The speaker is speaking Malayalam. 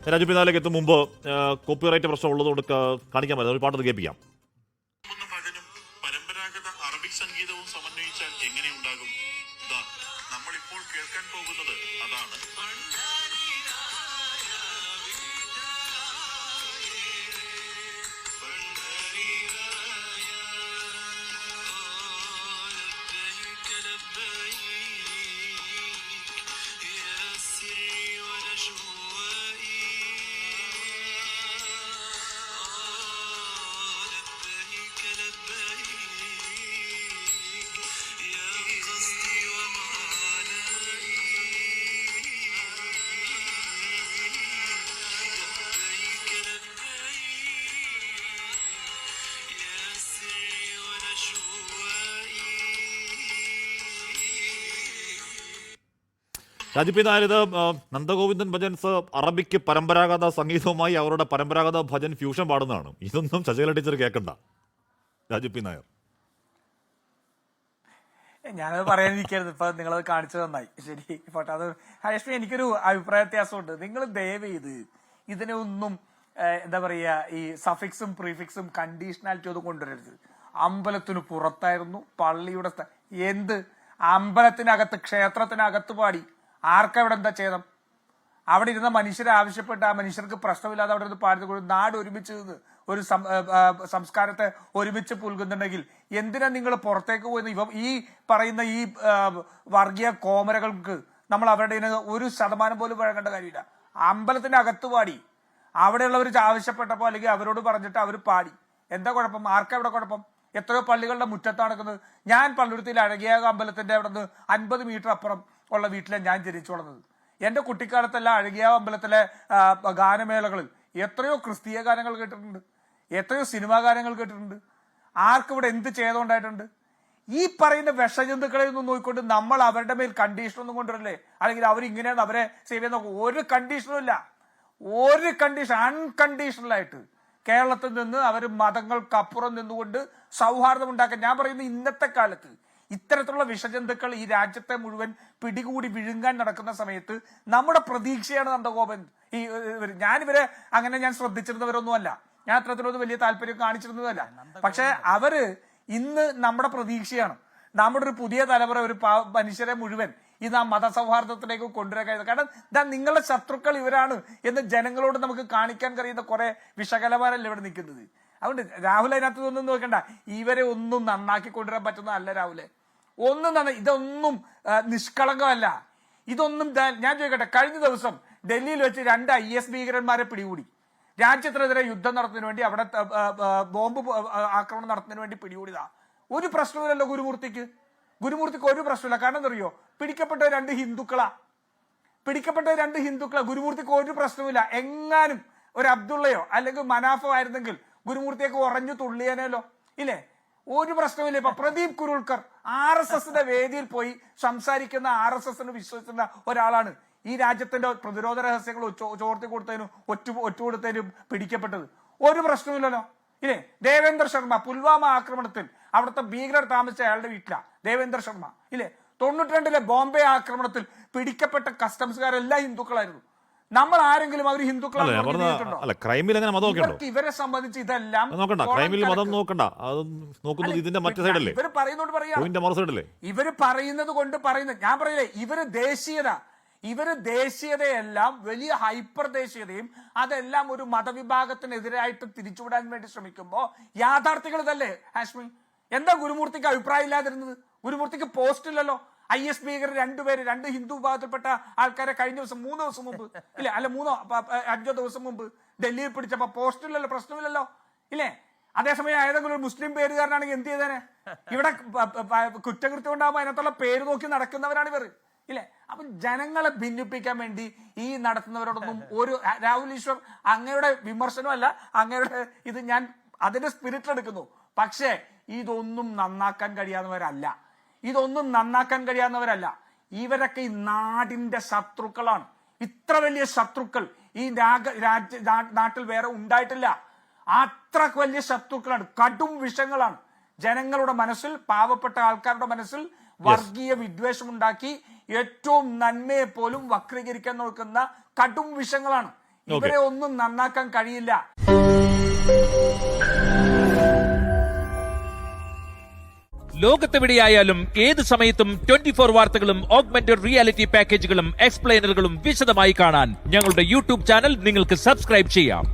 രാജു പിന്നാലേക്ക് എത്തും മുമ്പ് കോപ്പിറൈറ്റ് പ്രശ്നം ഉള്ളതുകൊണ്ട് കാണിക്കാൻ പറ്റും ഒരു പാട്ട് കേൾപ്പിക്കാം. ഭജനും പരമ്പരാഗത അറബിക് സംഗീതവും സമന്വയിച്ചാൽ എങ്ങനെ ഉണ്ടാകും? നമ്മൾ ഇപ്പോൾ കേൾക്കാൻ പോകുന്നത് അതാണ്. രാജു നായർ, ഇത് നന്ദഗോവിന്ദൻ ഭജൻസ് അറബിക്ക് പരമ്പരാഗത സംഗീതവുമായി അവരുടെ പരമ്പരാഗത ഭജൻ ഫ്യൂഷൻ പാടുന്നതാണ്. ഇതൊന്നും ശശികല ടീച്ചർ കേൾക്കണ്ട. രാജു നായർ, ഞാനത് പറയാനിരിക്കരുത്, ഇപ്പൊ നിങ്ങളത് കാണിച്ചു നന്നായി. ശരി പോട്ടെ. അത് ഹരീഷ്, എനിക്കൊരു അഭിപ്രായ വ്യത്യാസമുണ്ട്. നിങ്ങൾ ദയവ് ചെയ്ത് ഇതിനെ ഒന്നും എന്താ പറയാ, ഈ സഫിക്സും പ്രീഫിക്സും കണ്ടീഷണാലിറ്റി ഒന്നും കൊണ്ടുവരരുത്. അമ്പലത്തിന് പുറത്തായിരുന്നു, പള്ളിയുടെ എന്ത് അമ്പലത്തിനകത്ത് ക്ഷേത്രത്തിനകത്ത് പാടി ആർക്കവിടെ എന്താ ചെയ്തം? അവിടെ ഇരുന്ന മനുഷ്യരെ ആവശ്യപ്പെട്ട് ആ മനുഷ്യർക്ക് പ്രശ്നമില്ലാതെ അവിടെ നിന്ന് പാടി നാട് ഒരുമിച്ച് ഒരു സംസ്കാരത്തെ ഒരുമിച്ച് പുൽകുന്നുണ്ടെങ്കിൽ എന്തിനാ നിങ്ങൾ പുറത്തേക്ക് പോയി? ഈ പറയുന്ന ഈ വർഗീയ കോമരകൾക്ക് നമ്മൾ അവരുടെ ഒരു ശതമാനം പോലും വഴങ്ങേണ്ട കാര്യമില്ല. അമ്പലത്തിന്റെ അകത്ത് പാടി, അവിടെയുള്ളവർ ആവശ്യപ്പെട്ടപ്പോ അല്ലെങ്കിൽ അവരോട് പറഞ്ഞിട്ട് അവർ പാടി. എന്താ കുഴപ്പം? ആർക്കവിടെ കുഴപ്പം? എത്രയോ പള്ളികളുടെ മുറ്റത്ത് നടക്കുന്നത്. ഞാൻ പള്ളുരുത്തിയിൽ അഴകിയ അമ്പലത്തിന്റെ അവിടെ നിന്ന് 50 മീറ്റർ അപ്പുറം ഉള്ള വീട്ടിലാണ് ഞാൻ ജനിച്ചു വളർന്നത്. എന്റെ കുട്ടിക്കാലത്തെല്ലാം അഴകിയ അമ്പലത്തിലെ ഗാനമേളകളിൽ എത്രയോ ക്രിസ്തീയ ഗാനങ്ങൾ കേട്ടിട്ടുണ്ട്, എത്രയോ സിനിമാ ഗാനങ്ങൾ കേട്ടിട്ടുണ്ട്. ആർക്കിവിടെ എന്ത് ചെയ്തുകൊണ്ടായിട്ടുണ്ട്? ഈ പറയുന്ന വിഷജന്തുക്കളെ ഒന്നും നോക്കിക്കൊണ്ട് നമ്മൾ അവരുടെ മേൽ കണ്ടീഷൻ ഒന്നും കൊണ്ടുവരല്ലേ, അല്ലെങ്കിൽ അവരിങ്ങനെയാണ് അവരെ സേവ് ചെയ്യാൻ നോക്കും. ഒരു കണ്ടീഷനും ഇല്ല, ഒരു കണ്ടീഷൻ. അൺകണ്ടീഷണലായിട്ട് കേരളത്തിൽ നിന്ന് അവർ മതങ്ങൾക്കപ്പുറം നിന്നുകൊണ്ട് സൗഹാർദ്ദം ഉണ്ടാക്കാൻ. ഞാൻ പറയുന്നത് ഇന്നത്തെ കാലത്ത് ഇത്തരത്തിലുള്ള വിഷജന്തുക്കൾ ഈ രാജ്യത്തെ മുഴുവൻ പിടികൂടി വിഴുങ്ങാൻ നടക്കുന്ന സമയത്ത് നമ്മുടെ പ്രതീക്ഷയാണ് നന്ദഗോപൻ. ഞാനിവരെ അങ്ങനെ ഞാൻ ശ്രദ്ധിച്ചിരുന്നവരൊന്നുമല്ല, ഞാൻ അത്തരത്തിലൊന്നും വലിയ താല്പര്യം കാണിച്ചിരുന്നതല്ല. പക്ഷെ അവര് ഇന്ന് നമ്മുടെ പ്രതീക്ഷയാണ്. നമ്മുടെ ഒരു പുതിയ തലമുറ, ഒരു മനുഷ്യരെ മുഴുവൻ ഇത് ആ മതസൗഹാർദ്ദത്തിലേക്ക് കൊണ്ടുവരാൻ കഴിയുന്നത്. കാരണം ഇതാ നിങ്ങളുടെ ശത്രുക്കൾ ഇവരാണ് എന്ന് ജനങ്ങളോട് നമുക്ക് കാണിക്കാൻ കഴിയുന്ന കുറെ വിഷകലമാരല്ല ഇവിടെ നിൽക്കുന്നത്. അതുകൊണ്ട് രാഹുൽ അതിനകത്ത് ഒന്നും നോക്കണ്ട. ഇവരെ ഒന്നും നന്നാക്കി കൊണ്ടുവരാൻ പറ്റുന്നതല്ല രാഹുലെ. ഒന്നും ഇതൊന്നും നിഷ്കളങ്കമല്ല. ഇതൊന്നും ഞാൻ ചോദിക്കട്ടെ, കഴിഞ്ഞ ദിവസം ഡൽഹിയിൽ വെച്ച് 2 IS ഭീകരന്മാരെ പിടികൂടി. രാജ്യത്തിനെതിരെ യുദ്ധം നടത്തുന്നതിന് വേണ്ടി, അവിടെ ബോംബ് ആക്രമണം നടത്തുന്നതിന് വേണ്ടി പിടികൂടിയതാ. ഒരു പ്രശ്നമില്ലല്ലോ ഗുരുമൂർത്തിക്ക് ഒരു പ്രശ്നമില്ല. കാരണം എന്തറിയോ, പിടിക്കപ്പെട്ട 2 ഹിന്ദുക്കളാ. ഗുരുമൂർത്തിക്ക് ഒരു പ്രശ്നമില്ല. എങ്ങാനും ഒരു അബ്ദുള്ളയോ അല്ലെങ്കിൽ മനാഫോ ആയിരുന്നെങ്കിൽ ഗുരുമൂർത്തിയൊക്കെ ഉറഞ്ഞു തുള്ളിയനല്ലോ, ഇല്ലേ? ഒരു പ്രശ്നമില്ല. ഇപ്പൊ പ്രദീപ് കുരുൾക്കർ RSSന്റെ വേദിയിൽ പോയി സംസാരിക്കുന്ന, RSSന് വിശ്വസിക്കുന്ന ഒരാളാണ് ഈ രാജ്യത്തിന്റെ പ്രതിരോധ രഹസ്യങ്ങൾ ചോർത്തി കൊടുത്തതിനും ഒറ്റുകൊടുത്തതിനും പിടിക്കപ്പെട്ടത്. ഒരു പ്രശ്നമില്ലല്ലോ, ഇല്ലേ? ദേവേന്ദ്ര ശർമ്മ പുൽവാമ ആക്രമണത്തിൽ അവിടുത്തെ ഭീകരർ താമസിച്ച അയാളുടെ വീട്ടിലാണ് ദേവേന്ദ്ര ശർമ്മ, ഇല്ലേ? 92 ബോംബെ ആക്രമണത്തിൽ പിടിക്കപ്പെട്ട കസ്റ്റംസുകാരെല്ലാം ഹിന്ദുക്കളായിരുന്നു. നമ്മൾ ആരെങ്കിലും അവർ ഹിന്ദുക്കളാണ് ഇവരെ സംബന്ധിച്ച് ഇതെല്ലാം ഇവര് പറയുന്നോണ്ട് പറയാ, ഇവര് പറയുന്നത് കൊണ്ട് പറയുന്നത്. ഞാൻ പറയില്ലേ, ഇവര് ദേശീയതയെല്ലാം വലിയ ഹൈപ്പർ ദേശീയതയും അതെല്ലാം ഒരു മതവിഭാഗത്തിനെതിരായിട്ട് തിരിച്ചുവിടാൻ വേണ്ടി ശ്രമിക്കുമ്പോ യാഥാർത്ഥ്യങ്ങൾ ഇതല്ലേ ഹാഷ്മി? എന്താ ഗുരുമൂർത്തിക്ക് അഭിപ്രായം ഇല്ലാതിരുന്നത്? ഗുരുമൂർത്തിക്ക് പോസ്റ്റ് ഇല്ലല്ലോ. IS ഭീകരർ 2 പേര്, 2 ഹിന്ദു വിഭാഗത്തിൽപ്പെട്ട ആൾക്കാരെ കഴിഞ്ഞ ദിവസം 3 ദിവസം മുമ്പ്, ഇല്ല അല്ല 3-5 ദിവസം മുമ്പ് ഡൽഹിയിൽ പിടിച്ചപ്പോ പോസ്റ്റ് ഇല്ലല്ലോ, പ്രശ്നമില്ലല്ലോ, ഇല്ലേ? അതേസമയം ഏതെങ്കിലും ഒരു മുസ്ലിം പേരുകാരനാണെങ്കിൽ എന്ത് ചെയ്തേനെ? ഇവിടെ കുറ്റകൃത്യം ഉണ്ടാകുമ്പോൾ അതിനകത്തുള്ള പേര് നോക്കി നടക്കുന്നവരാണ് ഇവർ, ഇല്ലേ? അപ്പൊ ജനങ്ങളെ ഭിന്നിപ്പിക്കാൻ വേണ്ടി ഈ നടത്തുന്നവരോടൊന്നും ഒരു രാഹുൽ ഈശ്വർ അങ്ങയുടെ വിമർശനമല്ല, അങ്ങയുടെ ഇത് ഞാൻ അതിന്റെ സ്പിരിറ്റിലെടുക്കുന്നു. പക്ഷേ ഇതൊന്നും നന്നാക്കാൻ കഴിയാവുന്നവരല്ല. ഇവരൊക്കെ ഈ നാടിന്റെ ശത്രുക്കളാണ്. ഇത്ര വലിയ ശത്രുക്കൾ ഈ നാട്ടിൽ വേറെ ഉണ്ടായിട്ടില്ല. അത്ര വലിയ ശത്രുക്കളാണ്, കടും വിഷങ്ങളാണ്. ജനങ്ങളുടെ മനസ്സിൽ, പാവപ്പെട്ട ആൾക്കാരുടെ മനസ്സിൽ വർഗീയ വിദ്വേഷം ഉണ്ടാക്കി ഏറ്റവും നന്മയെ പോലും വക്രീകരിക്കാൻ നോക്കുന്ന കടും വിഷങ്ങളാണ്. ഇവരെ ഒന്നും നന്നാക്കാൻ കഴിയില്ല. ലോകത്തെവിടെയായാലും ഏത് സമയത്തും 24 വാർത്തകളും ഓഗ്മെന്റഡ് റിയാലിറ്റി പാക്കേജുകളും എക്സ്പ്ലെയിനറുകളും വിശദമായി കാണാൻ ഞങ്ങളുടെ യൂട്യൂബ് ചാനൽ നിങ്ങൾക്ക് സബ്സ്ക്രൈബ് ചെയ്യാം.